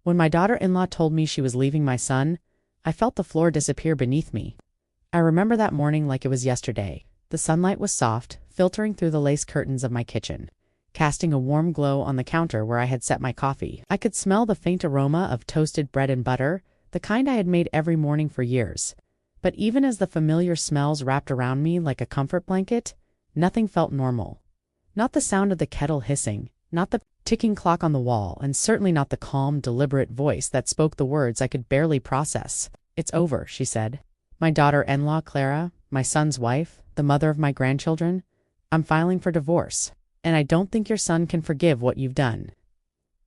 When my daughter-in-law told me she was leaving my son, I felt the floor disappear beneath me. I remember that morning like it was yesterday. The sunlight was soft, filtering through the lace curtains of my kitchen, casting a warm glow on the counter where I had set my coffee. I could smell the faint aroma of toasted bread and butter, the kind I had made every morning for years. But even as the familiar smells wrapped around me like a comfort blanket, nothing felt normal. Not the sound of the kettle hissing, not the ticking clock on the wall, and certainly not the calm, deliberate voice that spoke the words I could barely process. "It's over," she said. "My daughter-in-law, Clara, my son's wife, the mother of my grandchildren, I'm filing for divorce, and I don't think your son can forgive what you've done."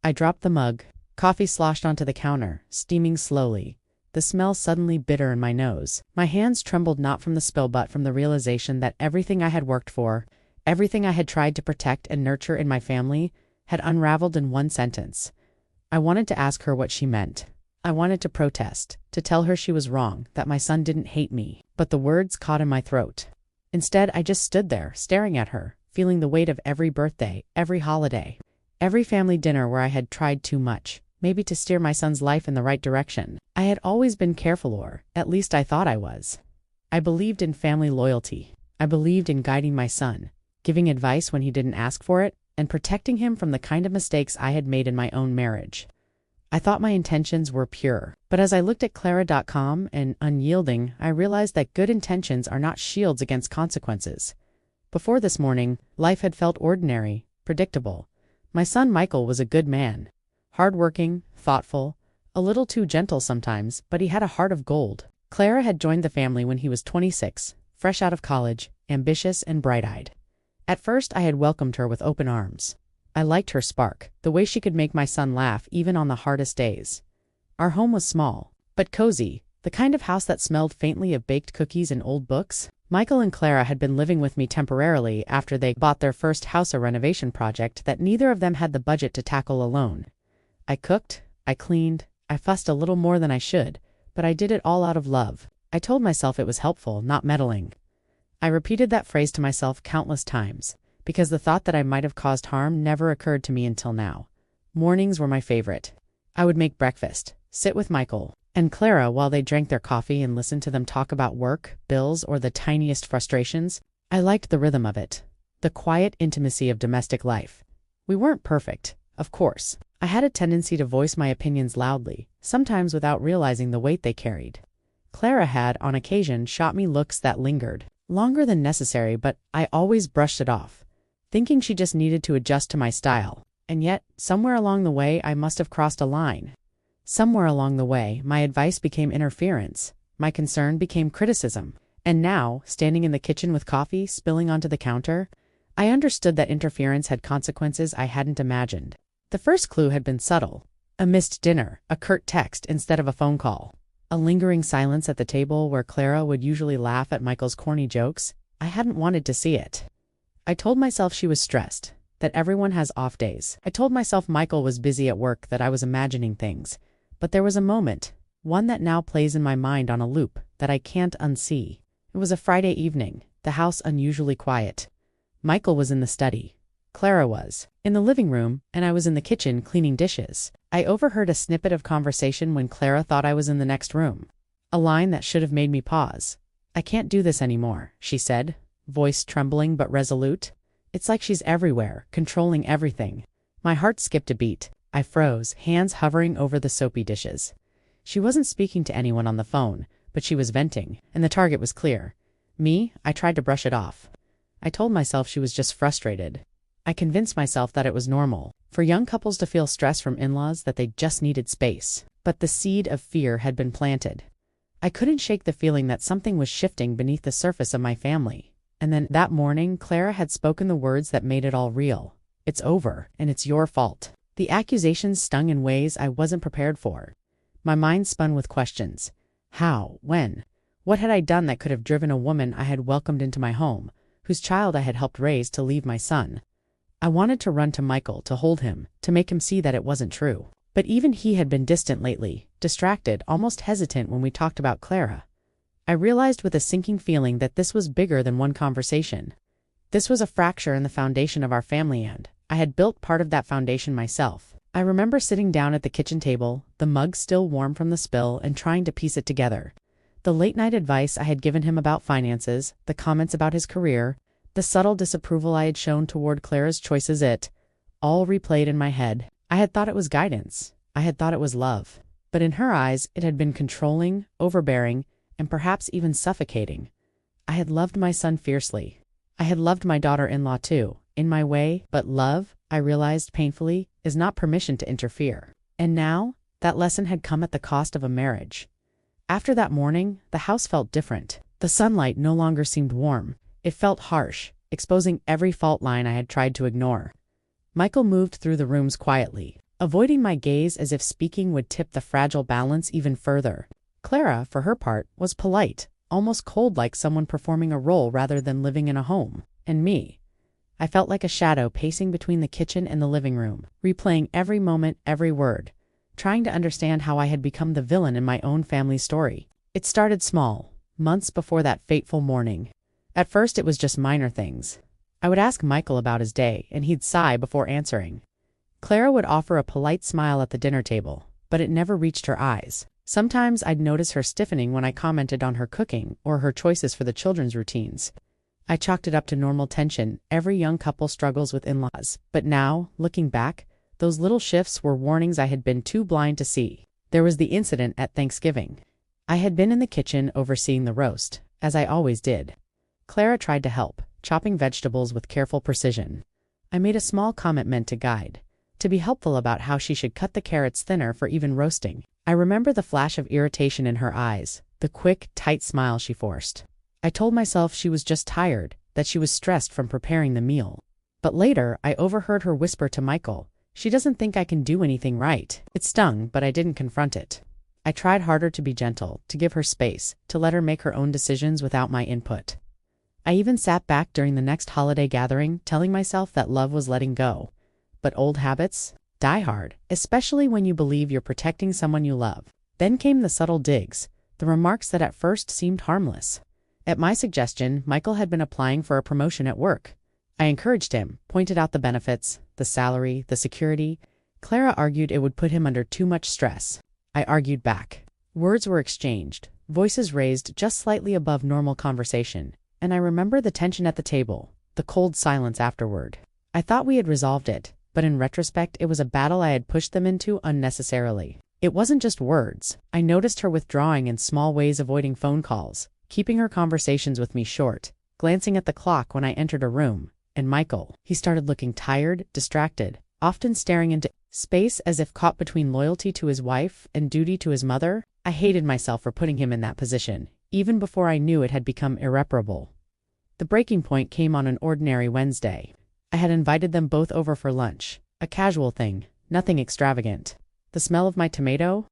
I dropped the mug. Coffee sloshed onto the counter, steaming slowly, the smell suddenly bitter in my nose. My hands trembled not from the spill but from the realization that everything I had worked for, everything I had tried to protect and nurture in my family, had unraveled in one sentence. I wanted to ask her what she meant. I wanted to protest, to tell her she was wrong, that my son didn't hate me, but the words caught in my throat. Instead, I just stood there, staring at her, feeling the weight of every birthday, every holiday, every family dinner where I had tried too much, maybe to steer my son's life in the right direction. I had always been careful, or at least I thought I was. I believed in family loyalty. I believed in guiding my son, giving advice when he didn't ask for it, and protecting him from the kind of mistakes I had made in my own marriage. I thought my intentions were pure, but as I looked at Clara.com and unyielding, I realized that good intentions are not shields against consequences. Before this morning, life had felt ordinary, predictable. My son Michael was a good man. Hardworking, thoughtful, a little too gentle sometimes, but he had a heart of gold. Clara had joined the family when he was 26, fresh out of college, ambitious and bright-eyed. At first, I had welcomed her with open arms. I liked her spark, the way she could make my son laugh even on the hardest days. Our home was small, but cozy, the kind of house that smelled faintly of baked cookies and old books. Michael and Clara had been living with me temporarily after they bought their first house, a renovation project that neither of them had the budget to tackle alone. I cooked, I cleaned, I fussed a little more than I should, but I did it all out of love. I told myself it was helpful, not meddling. I repeated that phrase to myself countless times, because the thought that I might have caused harm never occurred to me until now. Mornings were my favorite. I would make breakfast, sit with Michael and Clara while they drank their coffee and listen to them talk about work, bills, or the tiniest frustrations. I liked the rhythm of it, the quiet intimacy of domestic life. We weren't perfect, of course. I had a tendency to voice my opinions loudly, sometimes without realizing the weight they carried. Clara had, on occasion, shot me looks that lingered, longer than necessary, but I always brushed it off, thinking she just needed to adjust to my style. And yet, somewhere along the way, I must have crossed a line. Somewhere along the way, my advice became interference, my concern became criticism. And now, standing in the kitchen with coffee spilling onto the counter, I understood that interference had consequences I hadn't imagined. The first clue had been subtle. A missed dinner, a curt text instead of a phone call, a lingering silence at the table where Clara would usually laugh at Michael's corny jokes. I hadn't wanted to see it. I told myself she was stressed, that everyone has off days. I told myself Michael was busy at work, that I was imagining things. But there was a moment, one that now plays in my mind on a loop, that I can't unsee. It was a Friday evening, the house unusually quiet. Michael was in the study. Clara was in the living room, and I was in the kitchen cleaning dishes. I overheard a snippet of conversation when Clara thought I was in the next room. A line that should have made me pause. "I can't do this anymore," she said, voice trembling but resolute. "It's like she's everywhere, controlling everything." My heart skipped a beat. I froze, hands hovering over the soapy dishes. She wasn't speaking to anyone on the phone, but she was venting, and the target was clear. Me, I tried to brush it off. I told myself she was just frustrated. I convinced myself that it was normal for young couples to feel stress from in-laws, that they just needed space. But the seed of fear had been planted. I couldn't shake the feeling that something was shifting beneath the surface of my family. And then, that morning, Clara had spoken the words that made it all real. "It's over, and it's your fault." The accusations stung in ways I wasn't prepared for. My mind spun with questions. How? When? What had I done that could have driven a woman I had welcomed into my home, whose child I had helped raise, to leave my son? I wanted to run to Michael, to hold him, to make him see that it wasn't true. But even he had been distant lately, distracted, almost hesitant when we talked about Clara. I realized with a sinking feeling that this was bigger than one conversation. This was a fracture in the foundation of our family, and I had built part of that foundation myself. I remember sitting down at the kitchen table, the mug still warm from the spill, and trying to piece it together. The late-night advice I had given him about finances, the comments about his career, the subtle disapproval I had shown toward Clara's choices, it all replayed in my head. I had thought it was guidance. I had thought it was love. But in her eyes, it had been controlling, overbearing, and perhaps even suffocating. I had loved my son fiercely. I had loved my daughter-in-law too, in my way, but love, I realized painfully, is not permission to interfere. And now, that lesson had come at the cost of a marriage. After that morning, the house felt different. The sunlight no longer seemed warm. It felt harsh, exposing every fault line I had tried to ignore. Michael moved through the rooms quietly, avoiding my gaze as if speaking would tip the fragile balance even further. Clara, for her part, was polite, almost cold, like someone performing a role rather than living in a home. And me, I felt like a shadow pacing between the kitchen and the living room, replaying every moment, every word, trying to understand how I had become the villain in my own family story. It started small, months before that fateful morning. At first it was just minor things. I would ask Michael about his day, and he'd sigh before answering. Clara would offer a polite smile at the dinner table, but it never reached her eyes. Sometimes I'd notice her stiffening when I commented on her cooking or her choices for the children's routines. I chalked it up to normal tension. Every young couple struggles with in-laws. But now, looking back, those little shifts were warnings I had been too blind to see. There was the incident at Thanksgiving. I had been in the kitchen overseeing the roast, as I always did. Clara tried to help, chopping vegetables with careful precision. I made a small comment meant to guide, to be helpful about how she should cut the carrots thinner for even roasting. I remember the flash of irritation in her eyes, the quick, tight smile she forced. I told myself she was just tired, that she was stressed from preparing the meal. But later, I overheard her whisper to Michael, "She doesn't think I can do anything right." It stung, but I didn't confront it. I tried harder to be gentle, to give her space, to let her make her own decisions without my input. I even sat back during the next holiday gathering, telling myself that love was letting go. But old habits die hard, especially when you believe you're protecting someone you love. Then came the subtle digs, the remarks that at first seemed harmless. At my suggestion, Michael had been applying for a promotion at work. I encouraged him, pointed out the benefits, the salary, the security. Clara argued it would put him under too much stress. I argued back. Words were exchanged, voices raised just slightly above normal conversation, and I remember the tension at the table, the cold silence afterward. I thought we had resolved it, but in retrospect it was a battle I had pushed them into unnecessarily. It wasn't just words. I noticed her withdrawing in small ways, avoiding phone calls, keeping her conversations with me short, glancing at the clock when I entered a room. And Michael, he started looking tired, distracted, often staring into space as if caught between loyalty to his wife and duty to his mother. I hated myself for putting him in that position, even before I knew it had become irreparable. The breaking point came on an ordinary Wednesday. I had invited them both over for lunch, a casual thing, nothing extravagant. The smell of my tomato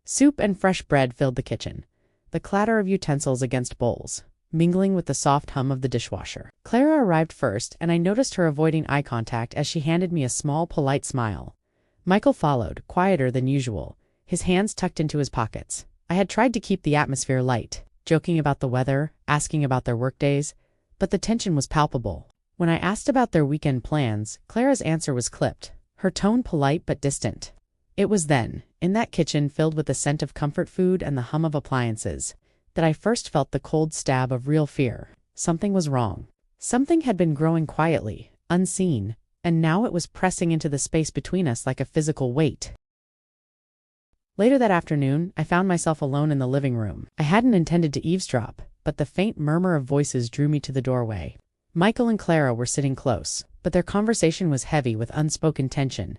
soup and fresh bread filled the kitchen, the clatter of utensils against bowls, mingling with the soft hum of the dishwasher. Clara arrived first, and I noticed her avoiding eye contact as she handed me a small, polite smile. Michael followed, quieter than usual, his hands tucked into his pockets. I had tried to keep the atmosphere light, joking about the weather, asking about their workdays, but the tension was palpable. When I asked about their weekend plans, Clara's answer was clipped, her tone polite but distant. It was then, in that kitchen filled with the scent of comfort food and the hum of appliances, that I first felt the cold stab of real fear. Something was wrong. Something had been growing quietly, unseen, and now it was pressing into the space between us like a physical weight. Later that afternoon, I found myself alone in the living room. I hadn't intended to eavesdrop, but the faint murmur of voices drew me to the doorway. Michael and Clara were sitting close, but their conversation was heavy with unspoken tension.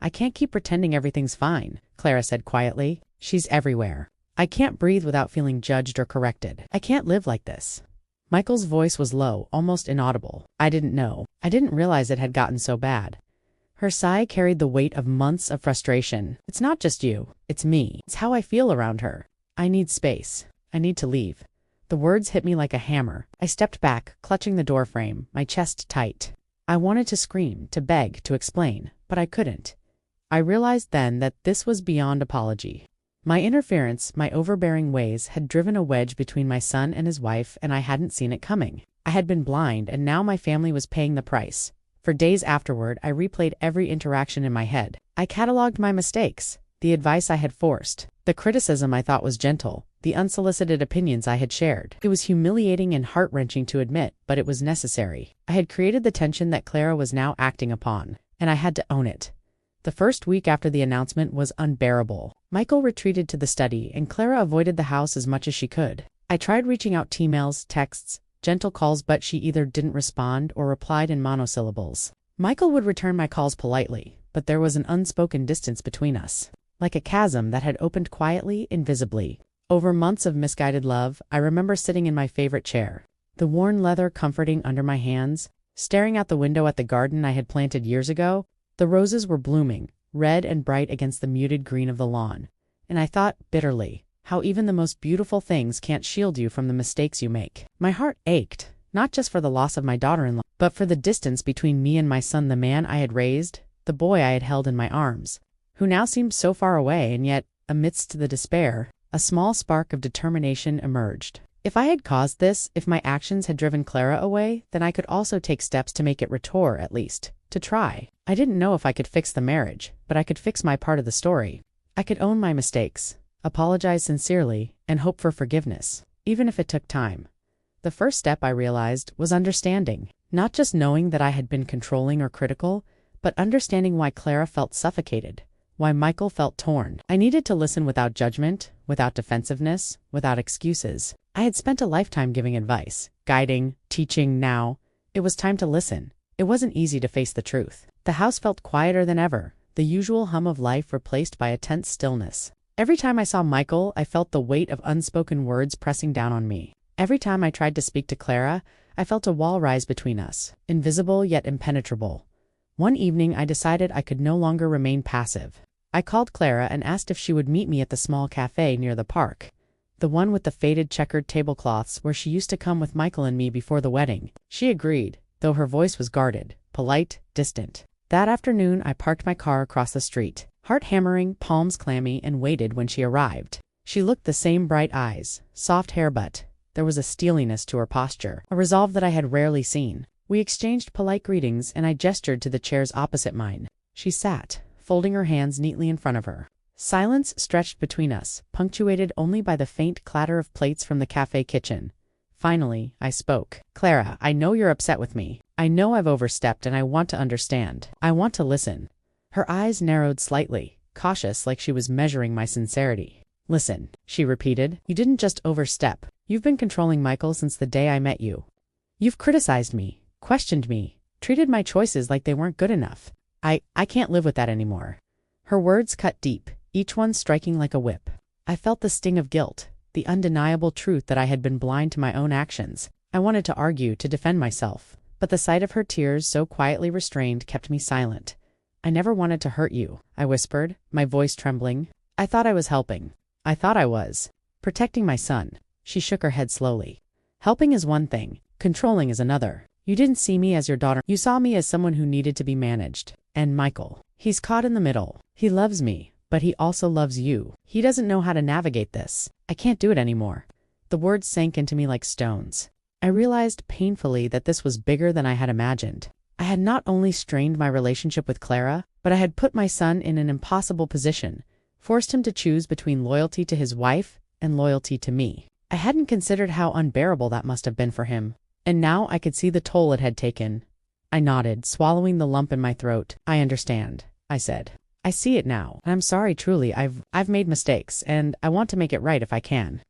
"I can't keep pretending everything's fine," Clara said quietly. "She's everywhere. I can't breathe without feeling judged or corrected. I can't live like this." Michael's voice was low, almost inaudible. I didn't know. I didn't realize it had gotten so bad. Her sigh carried the weight of months of frustration. "It's not just you. It's me. It's how I feel around her. I need space. I need to leave." The words hit me like a hammer. I stepped back, clutching the doorframe, my chest tight. I wanted to scream, to beg, to explain, but I couldn't. I realized then that this was beyond apology. My interference, my overbearing ways, had driven a wedge between my son and his wife, and I hadn't seen it coming. I had been blind, and now my family was paying the price. For days afterward, I replayed every interaction in my head. I cataloged my mistakes, the advice I had forced, the criticism I thought was gentle, the unsolicited opinions I had shared. It was humiliating and heart-wrenching to admit, but it was necessary. I had created the tension that Clara was now acting upon, and I had to own it. The first week after the announcement was unbearable. Michael retreated to the study, and Clara avoided the house as much as she could. I tried reaching out emails, texts, gentle calls, but she either didn't respond or replied in monosyllables. Michael would return my calls politely, but there was an unspoken distance between us, like a chasm that had opened quietly, invisibly. Over months of misguided love, I remember sitting in my favorite chair, the worn leather comforting under my hands, staring out the window at the garden I had planted years ago. The roses were blooming, red and bright against the muted green of the lawn, and I thought bitterly how even the most beautiful things can't shield you from the mistakes you make. My heart ached, not just for the loss of my daughter-in-law, but for the distance between me and my son, the man I had raised, the boy I had held in my arms, who now seemed so far away. And yet, amidst the despair, a small spark of determination emerged. If I had caused this, if my actions had driven Clara away, then I could also take steps to make it retour, at least, to try. I didn't know if I could fix the marriage, but I could fix my part of the story. I could own my mistakes, apologize sincerely, and hope for forgiveness, even if it took time. The first step, I realized, was understanding. Not just knowing that I had been controlling or critical, but understanding why Clara felt suffocated, why Michael felt torn. I needed to listen without judgment, without defensiveness, without excuses. I had spent a lifetime giving advice, guiding, teaching. Now it was time to listen. It wasn't easy to face the truth. The house felt quieter than ever, the usual hum of life replaced by a tense stillness. Every time I saw Michael, I felt the weight of unspoken words pressing down on me. Every time I tried to speak to Clara, I felt a wall rise between us, invisible yet impenetrable. One evening, I decided I could no longer remain passive. I called Clara and asked if she would meet me at the small cafe near the park, the one with the faded checkered tablecloths where she used to come with Michael and me before the wedding. She agreed, though her voice was guarded, polite, distant. That afternoon, I parked my car across the street, heart hammering, palms clammy, and waited when she arrived. She looked the same, bright eyes, soft hair, but there was a steeliness to her posture, a resolve that I had rarely seen. We exchanged polite greetings, and I gestured to the chairs opposite mine. She sat, folding her hands neatly in front of her. Silence stretched between us, punctuated only by the faint clatter of plates from the cafe kitchen. Finally, I spoke. "Clara, I know you're upset with me. I know I've overstepped, and I want to understand. I want to listen." Her eyes narrowed slightly, cautious, like she was measuring my sincerity. "Listen," she repeated. "You didn't just overstep. You've been controlling Michael since the day I met you. You've criticized me, questioned me, treated my choices like they weren't good enough. I can't live with that anymore." Her words cut deep, each one striking like a whip. I felt the sting of guilt, the undeniable truth that I had been blind to my own actions. I wanted to argue, to defend myself, but the sight of her tears, so quietly restrained, kept me silent. "I never wanted to hurt you," I whispered, my voice trembling. "I thought I was helping. I thought I was protecting my son." She shook her head slowly. "Helping is one thing, controlling is another. You didn't see me as your daughter. You saw me as someone who needed to be managed. And Michael, he's caught in the middle. He loves me, but he also loves you. He doesn't know how to navigate this. I can't do it anymore." The words sank into me like stones. I realized painfully that this was bigger than I had imagined. I had not only strained my relationship with Clara, but I had put my son in an impossible position, forced him to choose between loyalty to his wife and loyalty to me. I hadn't considered how unbearable that must have been for him, and now I could see the toll it had taken. I nodded, swallowing the lump in my throat. "I understand," I said. "I see it now, and I'm sorry, truly. I've made mistakes, and I want to make it right if I can."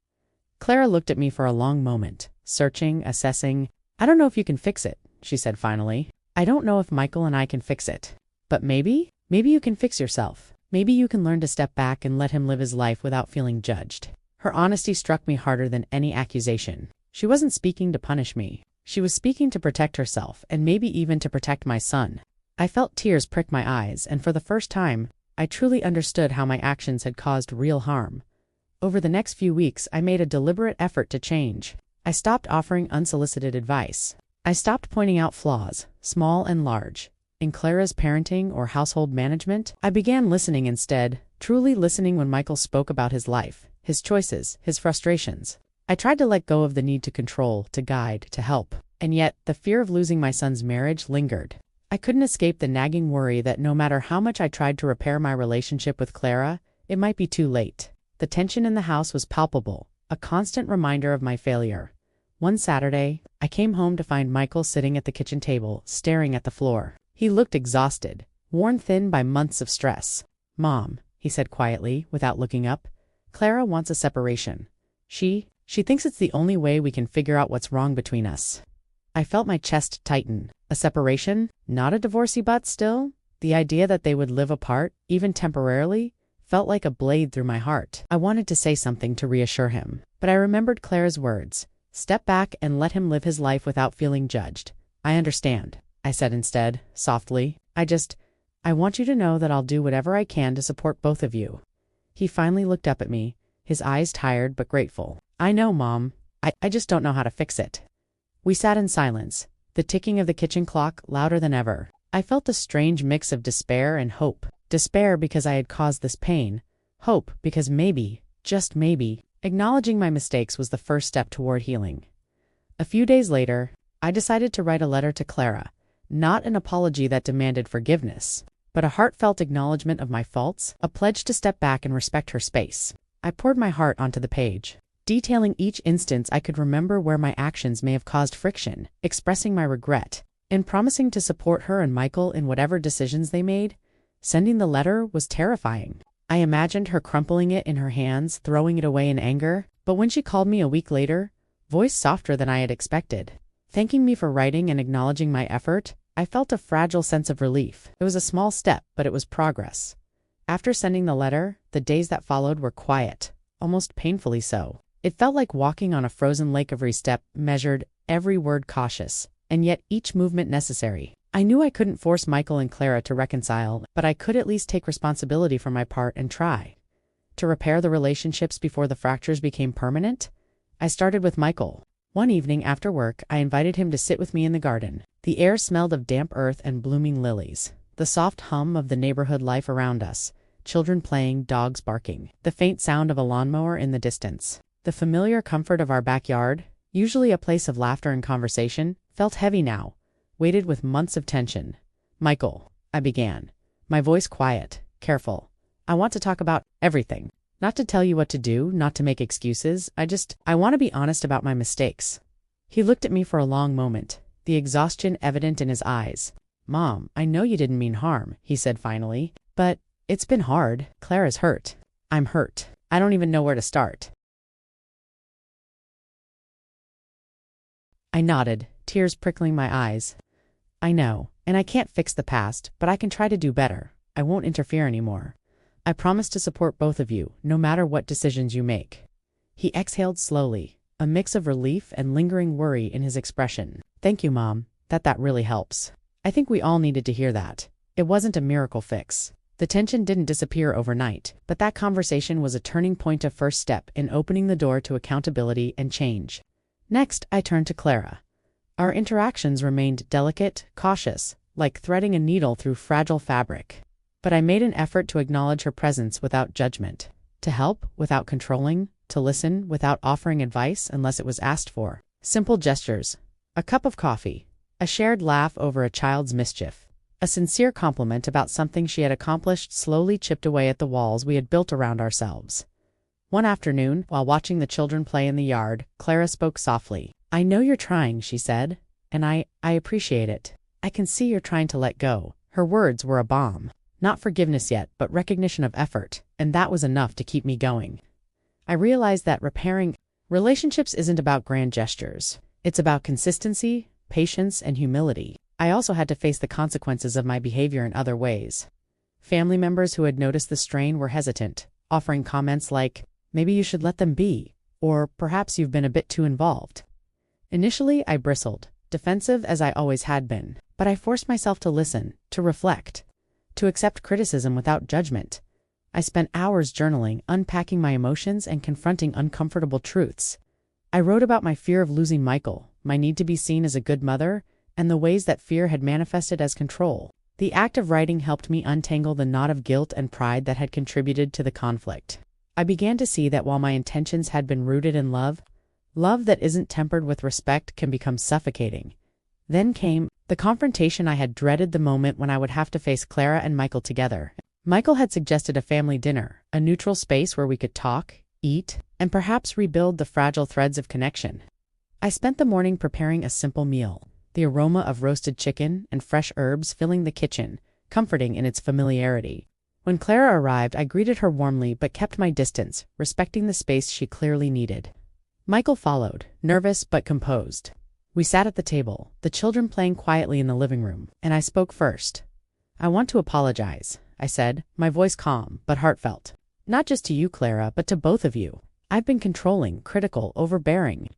Clara looked at me for a long moment, searching, assessing. "I don't know if you can fix it," she said finally. "I don't know if Michael and I can fix it. But maybe you can fix yourself. Maybe you can learn to step back and let him live his life without feeling judged." Her honesty struck me harder than any accusation. She wasn't speaking to punish me. She was speaking to protect herself, and maybe even to protect my son. I felt tears prick my eyes, and for the first time, I truly understood how my actions had caused real harm. Over the next few weeks, I made a deliberate effort to change. I stopped offering unsolicited advice. I stopped pointing out flaws, small and large, in Clara's parenting or household management. I began listening instead, truly listening when Michael spoke about his life, his choices, his frustrations. I tried to let go of the need to control, to guide, to help. And yet, the fear of losing my son's marriage lingered. I couldn't escape the nagging worry that no matter how much I tried to repair my relationship with Clara, it might be too late. The tension in the house was palpable, a constant reminder of my failure. One Saturday, I came home to find Michael sitting at the kitchen table, staring at the floor. He looked exhausted, worn thin by months of stress. "Mom," he said quietly, without looking up, "Clara wants a separation. She thinks it's the only way we can figure out what's wrong between us." I felt my chest tighten. A separation? Not a divorcee, but still? The idea that they would live apart, even temporarily, felt like a blade through my heart. I wanted to say something to reassure him, but I remembered Clara's words. "Step back and let him live his life without feeling judged." "I understand," I said instead, softly. I want you to know that I'll do whatever I can to support both of you." He finally looked up at me, his eyes tired but grateful. "I know, Mom. I just don't know how to fix it." We sat in silence, the ticking of the kitchen clock louder than ever. I felt a strange mix of despair and hope. Despair because I had caused this pain. Hope because maybe, just maybe, acknowledging my mistakes was the first step toward healing. A few days later, I decided to write a letter to Clara, not an apology that demanded forgiveness, but a heartfelt acknowledgement of my faults, a pledge to step back and respect her space. I poured my heart onto the page, detailing each instance I could remember where my actions may have caused friction, expressing my regret, and promising to support her and Michael in whatever decisions they made. Sending the letter was terrifying. I imagined her crumpling it in her hands, throwing it away in anger, but when she called me a week later, voice softer than I had expected, thanking me for writing and acknowledging my effort, I felt a fragile sense of relief. It was a small step, but it was progress. After sending the letter, the days that followed were quiet, almost painfully so. It felt like walking on a frozen lake. Every step measured, every word cautious, and yet each movement necessary. I knew I couldn't force Michael and Clara to reconcile, but I could at least take responsibility for my part and try to repair the relationships before the fractures became permanent. I started with Michael. One evening after work, I invited him to sit with me in the garden. The air smelled of damp earth and blooming lilies. The soft hum of the neighborhood life around us, children playing, dogs barking, the faint sound of a lawnmower in the distance. The familiar comfort of our backyard, usually a place of laughter and conversation, felt heavy now, weighted with months of tension. "Michael," I began, my voice quiet, careful. "I want to talk about everything. Not to tell you what to do, not to make excuses. I want to be honest about my mistakes." He looked at me for a long moment, the exhaustion evident in his eyes. "Mom, I know you didn't mean harm," he said finally, "but it's been hard. Clara's hurt. I'm hurt. I don't even know where to start." I nodded, tears prickling my eyes. "I know, and I can't fix the past, but I can try to do better. I won't interfere anymore. I promise to support both of you, no matter what decisions you make." He exhaled slowly, a mix of relief and lingering worry in his expression. "Thank you, Mom. That really helps. I think we all needed to hear that. It wasn't a miracle fix. The tension didn't disappear overnight, but that conversation was a turning point, a first step in opening the door to accountability and change." Next, I turned to Clara. Our interactions remained delicate, cautious, like threading a needle through fragile fabric. But I made an effort to acknowledge her presence without judgment, to help without controlling, to listen without offering advice unless it was asked for. Simple gestures, a cup of coffee, a shared laugh over a child's mischief, a sincere compliment about something she had accomplished slowly chipped away at the walls we had built around ourselves. One afternoon, while watching the children play in the yard, Clara spoke softly. "I know you're trying," she said, "and I appreciate it. I can see you're trying to let go." Her words were a balm. Not forgiveness yet, but recognition of effort, and that was enough to keep me going. I realized that repairing relationships isn't about grand gestures. It's about consistency, patience, and humility. I also had to face the consequences of my behavior in other ways. Family members who had noticed the strain were hesitant, offering comments like, "Maybe you should let them be," or "Perhaps you've been a bit too involved." Initially, I bristled, defensive as I always had been, but I forced myself to listen, to reflect, to accept criticism without judgment. I spent hours journaling, unpacking my emotions and confronting uncomfortable truths. I wrote about my fear of losing Michael, my need to be seen as a good mother, and the ways that fear had manifested as control. The act of writing helped me untangle the knot of guilt and pride that had contributed to the conflict. I began to see that while my intentions had been rooted in love, love that isn't tempered with respect can become suffocating. Then came The confrontation I had dreaded, the moment when I would have to face Clara and Michael together. Michael had suggested a family dinner, a neutral space where we could talk, eat, and perhaps rebuild the fragile threads of connection. I spent the morning preparing a simple meal, the aroma of roasted chicken and fresh herbs filling the kitchen, comforting in its familiarity. When Clara arrived, I greeted her warmly but kept my distance, respecting the space she clearly needed. Michael followed, nervous but composed. We sat at the table, the children playing quietly in the living room, and I spoke first. "I want to apologize," I said, my voice calm but heartfelt. "Not just to you, Clara, but to both of you. I've been controlling, critical, overbearing.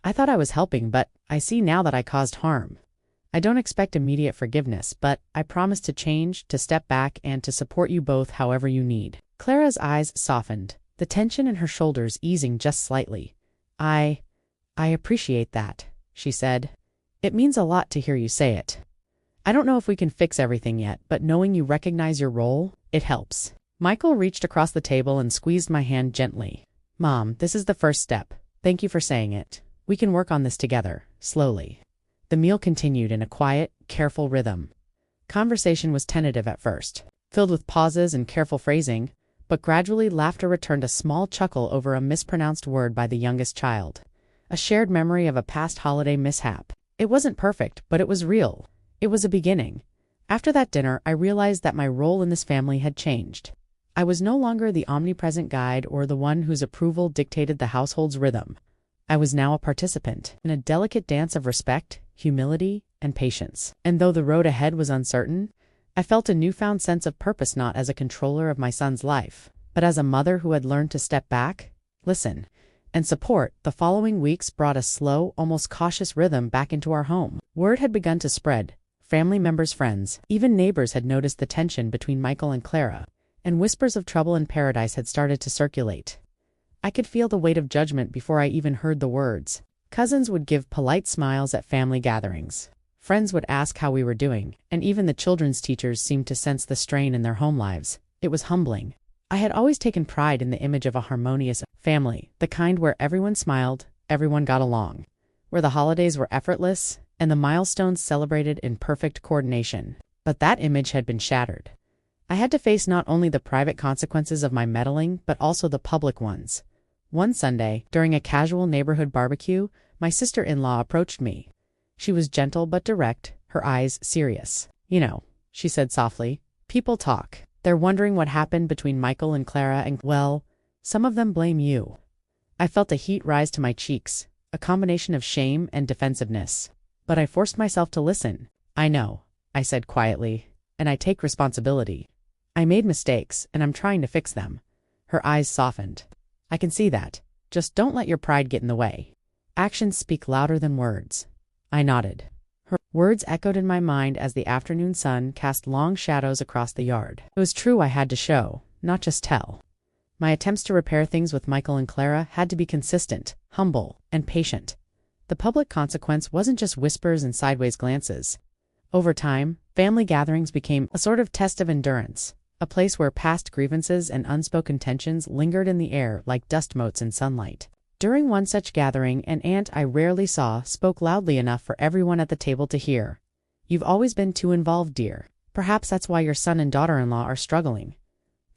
I thought I was helping, but I see now that I caused harm. I don't expect immediate forgiveness, but I promise to change, to step back, and to support you both however you need." Clara's eyes softened, the tension in her shoulders easing just slightly. I appreciate that," she said. "It means a lot to hear you say it. I don't know if we can fix everything yet, but knowing you recognize your role, it helps." Michael reached across the table and squeezed my hand gently. "Mom, this is the first step. Thank you for saying it. We can work on this together, slowly." The meal continued in a quiet, careful rhythm. Conversation was tentative at first, filled with pauses and careful phrasing, but gradually laughter returned, a small chuckle over a mispronounced word by the youngest child, a shared memory of a past holiday mishap. It wasn't perfect, but it was real. It was a beginning. After that dinner, I realized that my role in this family had changed. I was no longer the omnipresent guide or the one whose approval dictated the household's rhythm. I was now a participant in a delicate dance of respect, humility, and patience. And though the road ahead was uncertain, I felt a newfound sense of purpose, not as a controller of my son's life, but as a mother who had learned to step back, listen, and support. The following weeks brought a slow, almost cautious rhythm back into our home. Word had begun to spread. Family members, friends, even neighbors had noticed the tension between Michael and Clara, and whispers of trouble in paradise had started to circulate. I could feel the weight of judgment before I even heard the words. Cousins would give polite smiles at family gatherings. Friends would ask how we were doing, and even the children's teachers seemed to sense the strain in their home lives. It was humbling. I had always taken pride in the image of a harmonious family, the kind where everyone smiled, everyone got along, where the holidays were effortless, and the milestones celebrated in perfect coordination. But that image had been shattered. I had to face not only the private consequences of my meddling, but also the public ones. One Sunday, during a casual neighborhood barbecue, my sister-in-law approached me. She was gentle but direct, her eyes serious. "You know," she said softly, "people talk. They're wondering what happened between Michael and Clara, and, well, some of them blame you." I felt a heat rise to my cheeks, a combination of shame and defensiveness. But I forced myself to listen. "I know," I said quietly, "and I take responsibility. I made mistakes, and I'm trying to fix them." Her eyes softened. "I can see that. Just don't let your pride get in the way. Actions speak louder than words." I nodded. Her words echoed in my mind as the afternoon sun cast long shadows across the yard. It was true, I had to show, not just tell. My attempts to repair things with Michael and Clara had to be consistent, humble, and patient. The public consequence wasn't just whispers and sideways glances. Over time, family gatherings became a sort of test of endurance, a place where past grievances and unspoken tensions lingered in the air like dust motes in sunlight. During one such gathering, an aunt I rarely saw spoke loudly enough for everyone at the table to hear. "You've always been too involved, dear. Perhaps that's why your son and daughter-in-law are struggling."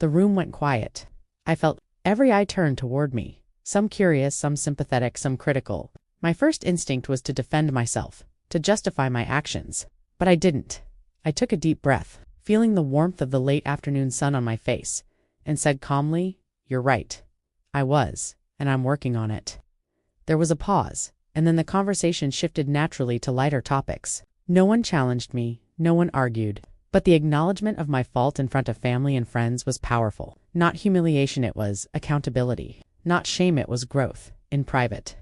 The room went quiet. I felt every eye turned toward me, some curious, some sympathetic, some critical. My first instinct was to defend myself, to justify my actions. But I didn't. I took a deep breath, feeling the warmth of the late afternoon sun on my face, and said calmly, "You're right. I was, and I'm working on it." There was a pause, and then the conversation shifted naturally to lighter topics. No one challenged me, no one argued, but the acknowledgement of my fault in front of family and friends was powerful. Not humiliation, it was accountability. Not shame, it was growth, in private.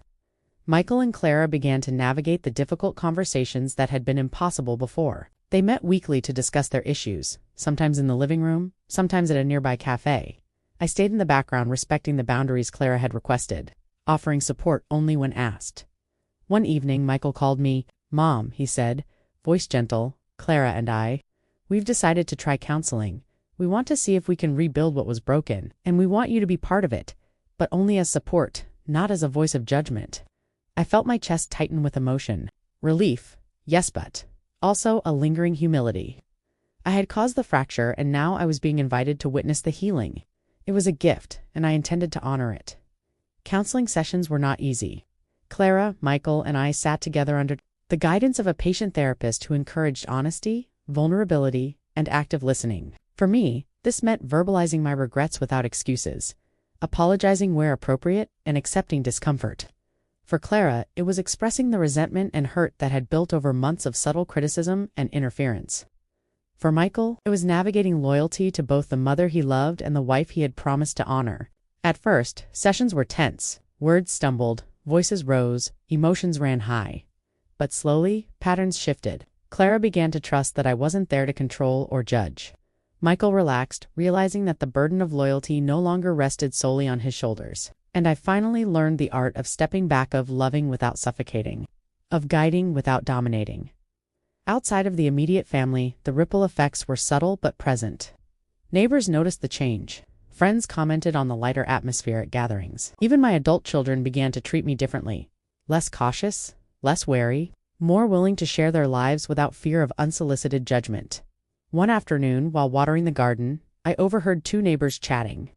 Michael and Clara began to navigate the difficult conversations that had been impossible before. They met weekly to discuss their issues, sometimes in the living room, sometimes at a nearby cafe. I stayed in the background, respecting the boundaries Clara had requested, offering support only when asked. One evening, Michael called me. "Mom," he said, voice gentle, "Clara and we've decided to try counseling. We want to see if we can rebuild what was broken, and we want you to be part of it, but only as support, not as a voice of judgment." I felt my chest tighten with emotion. Relief, yes, but also a lingering humility. I had caused the fracture, and now I was being invited to witness the healing. It was a gift, and I intended to honor it. Counseling sessions were not easy. Clara, Michael, and I sat together under the guidance of a patient therapist who encouraged honesty, vulnerability, and active listening. For me, this meant verbalizing my regrets without excuses, apologizing where appropriate, and accepting discomfort. For Clara, it was expressing the resentment and hurt that had built over months of subtle criticism and interference. For Michael, it was navigating loyalty to both the mother he loved and the wife he had promised to honor. At first, sessions were tense. Words stumbled, voices rose, emotions ran high. But slowly, patterns shifted. Clara began to trust that I wasn't there to control or judge. Michael relaxed, realizing that the burden of loyalty no longer rested solely on his shoulders. And I finally learned the art of stepping back, of loving without suffocating, of guiding without dominating. Outside of the immediate family, the ripple effects were subtle but present. Neighbors noticed the change. Friends commented on the lighter atmosphere at gatherings. Even my adult children began to treat me differently. Less cautious, less wary, more willing to share their lives without fear of unsolicited judgment. One afternoon, while watering the garden, I overheard two neighbors chatting.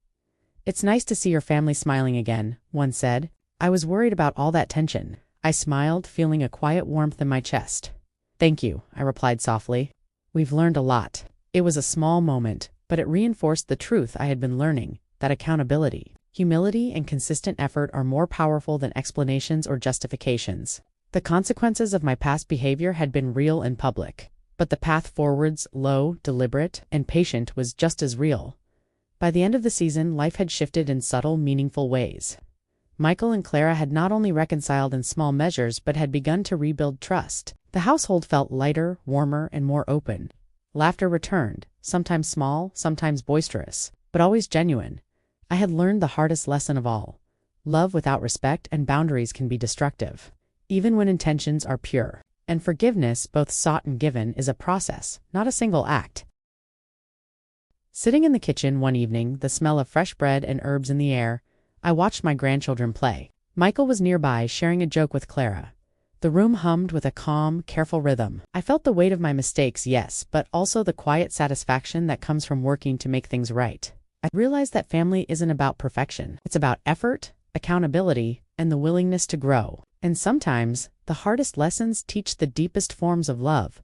"It's nice to see your family smiling again," one said. "I was worried about all that tension." I smiled, feeling a quiet warmth in my chest. "Thank you," I replied softly. "We've learned a lot." It was a small moment, but it reinforced the truth I had been learning, that accountability, humility, and consistent effort are more powerful than explanations or justifications. The consequences of my past behavior had been real and public, but the path forwards, low, deliberate, and patient, was just as real. By the end of the season, life had shifted in subtle, meaningful ways. Michael and Clara had not only reconciled in small measures but had begun to rebuild trust. The household felt lighter, warmer, and more open. Laughter returned, sometimes small, sometimes boisterous, but always genuine. I had learned the hardest lesson of all. Love without respect and boundaries can be destructive, even when intentions are pure. And forgiveness, both sought and given, is a process, not a single act. Sitting in the kitchen one evening, the smell of fresh bread and herbs in the air, I watched my grandchildren play. Michael was nearby, sharing a joke with Clara. The room hummed with a calm, careful rhythm. I felt the weight of my mistakes, yes, but also the quiet satisfaction that comes from working to make things right. I realized that family isn't about perfection. It's about effort, accountability, and the willingness to grow. And sometimes, the hardest lessons teach the deepest forms of love.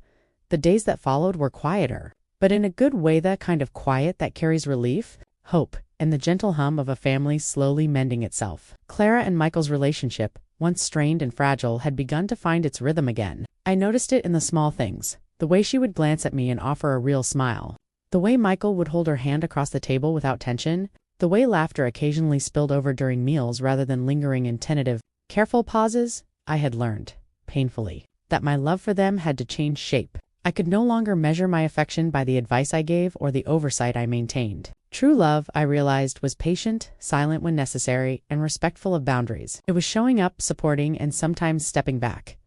The days that followed were quieter, but in a good way, the kind of quiet that carries relief, hope, and the gentle hum of a family slowly mending itself. Clara and Michael's relationship, once strained and fragile, had begun to find its rhythm again. I noticed it in the small things, the way she would glance at me and offer a real smile, the way Michael would hold her hand across the table without tension, the way laughter occasionally spilled over during meals rather than lingering in tentative, careful pauses. I had learned, painfully, that my love for them had to change shape. I could no longer measure my affection by the advice I gave or the oversight I maintained. True love, I realized, was patient, silent when necessary, and respectful of boundaries. It was showing up, supporting, and sometimes stepping back.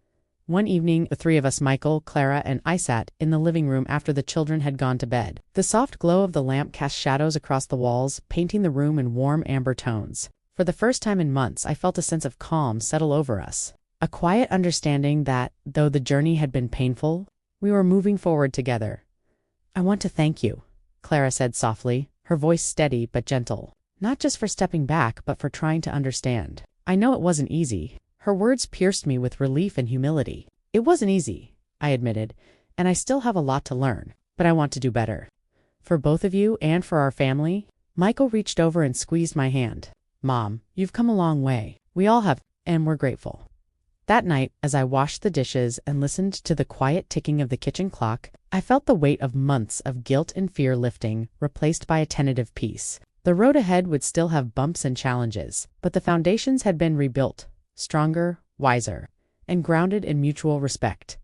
One evening, the three of us, Michael, Clara, and I, sat in the living room after the children had gone to bed. The soft glow of the lamp cast shadows across the walls, painting the room in warm amber tones. For the first time in months, I felt a sense of calm settle over us. A quiet understanding that, though the journey had been painful, we were moving forward together. "I want to thank you," Clara said softly, her voice steady but gentle. "Not just for stepping back, but for trying to understand. I know it wasn't easy." Her words pierced me with relief and humility. "It wasn't easy," I admitted, "and I still have a lot to learn, but I want to do better. For both of you and for our family." Michael reached over and squeezed my hand. "Mom, you've come a long way. We all have, and we're grateful." That night, as I washed the dishes and listened to the quiet ticking of the kitchen clock, I felt the weight of months of guilt and fear lifting, replaced by a tentative peace. The road ahead would still have bumps and challenges, but the foundations had been rebuilt, stronger, wiser, and grounded in mutual respect.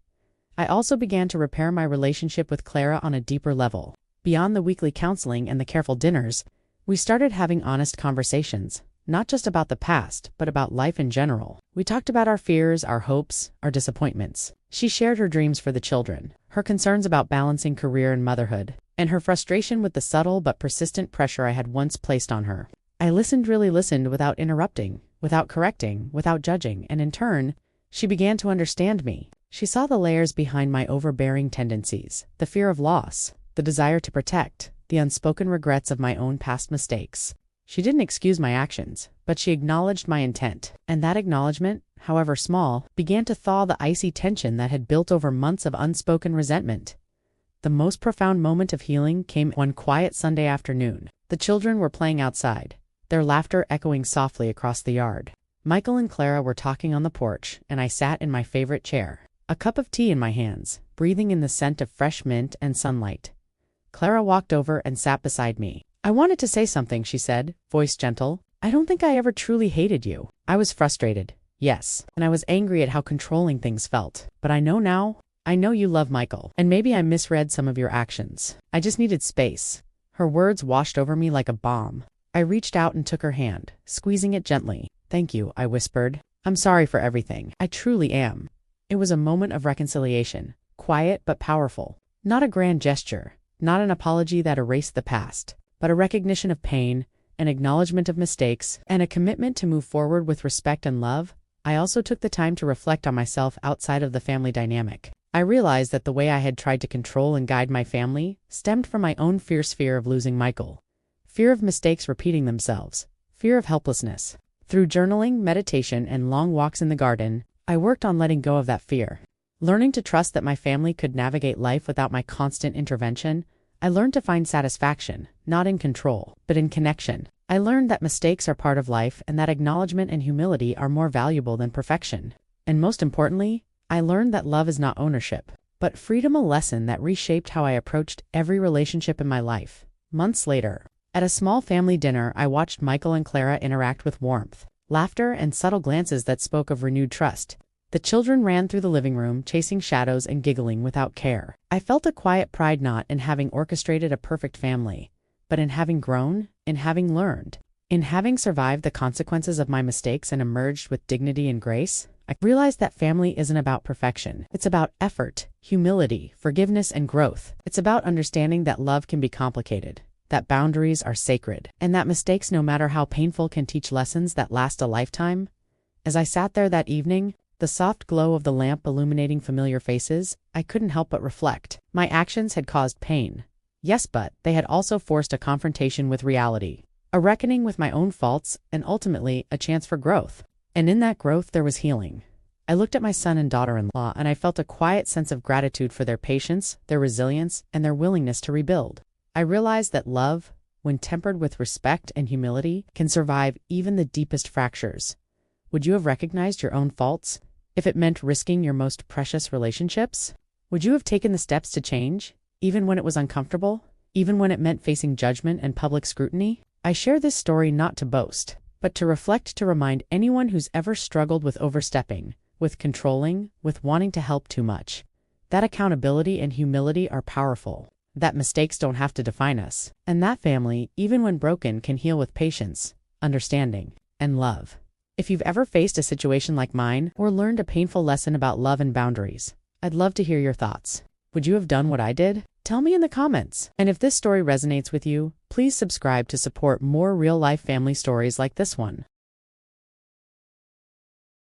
I also began to repair my relationship with Clara on a deeper level. Beyond the weekly counseling and the careful dinners, we started having honest conversations. Not just about the past, but about life in general. We talked about our fears, our hopes, our disappointments. She shared her dreams for the children, her concerns about balancing career and motherhood, and her frustration with the subtle but persistent pressure I had once placed on her. I really listened without interrupting, without correcting, without judging, and in turn, she began to understand me. She saw the layers behind my overbearing tendencies, the fear of loss, the desire to protect, the unspoken regrets of my own past mistakes. She didn't excuse my actions, but she acknowledged my intent, and that acknowledgement, however small, began to thaw the icy tension that had built over months of unspoken resentment. The most profound moment of healing came one quiet Sunday afternoon. The children were playing outside, their laughter echoing softly across the yard. Michael and Clara were talking on the porch, and I sat in my favorite chair, a cup of tea in my hands, breathing in the scent of fresh mint and sunlight. Clara walked over and sat beside me. "I wanted to say something," she said, voice gentle. "I don't think I ever truly hated you. I was frustrated, yes, and I was angry at how controlling things felt. But I know now. I know you love Michael, and maybe I misread some of your actions. I just needed space." Her words washed over me like a bomb. I reached out and took her hand, squeezing it gently. "Thank you," I whispered. "I'm sorry for everything. I truly am." It was a moment of reconciliation, quiet but powerful. Not a grand gesture, not an apology that erased the past, but a recognition of pain, an acknowledgement of mistakes, and a commitment to move forward with respect and love. I also took the time to reflect on myself outside of the family dynamic. I realized that the way I had tried to control and guide my family stemmed from my own fierce fear of losing Michael, fear of mistakes repeating themselves, fear of helplessness. Through journaling, meditation, and long walks in the garden, I worked on letting go of that fear. Learning to trust that my family could navigate life without my constant intervention, I learned to find satisfaction, not in control, but in connection. I learned that mistakes are part of life and that acknowledgement and humility are more valuable than perfection. And most importantly, I learned that love is not ownership, but freedom, a lesson that reshaped how I approached every relationship in my life. Months later, at a small family dinner, I watched Michael and Clara interact with warmth, laughter, and subtle glances that spoke of renewed trust. The children ran through the living room, chasing shadows and giggling without care. I felt a quiet pride not in having orchestrated a perfect family, but in having grown, in having learned, in having survived the consequences of my mistakes and emerged with dignity and grace. I realized that family isn't about perfection. It's about effort, humility, forgiveness, and growth. It's about understanding that love can be complicated, that boundaries are sacred, and that mistakes, no matter how painful, can teach lessons that last a lifetime. As I sat there that evening, the soft glow of the lamp illuminating familiar faces, I couldn't help but reflect. My actions had caused pain. Yes, but they had also forced a confrontation with reality, a reckoning with my own faults, and ultimately, a chance for growth. And in that growth, there was healing. I looked at my son and daughter-in-law, and I felt a quiet sense of gratitude for their patience, their resilience, and their willingness to rebuild. I realized that love, when tempered with respect and humility, can survive even the deepest fractures. Would you have recognized your own faults if it meant risking your most precious relationships? Would you have taken the steps to change, even when it was uncomfortable, even when it meant facing judgment and public scrutiny? I share this story not to boast, but to reflect, to remind anyone who's ever struggled with overstepping, with controlling, with wanting to help too much, that accountability and humility are powerful, that mistakes don't have to define us, and that family, even when broken, can heal with patience, understanding, and love. If you've ever faced a situation like mine, or learned a painful lesson about love and boundaries, I'd love to hear your thoughts. Would you have done what I did? Tell me in the comments. And if this story resonates with you, please subscribe to support more real-life family stories like this one.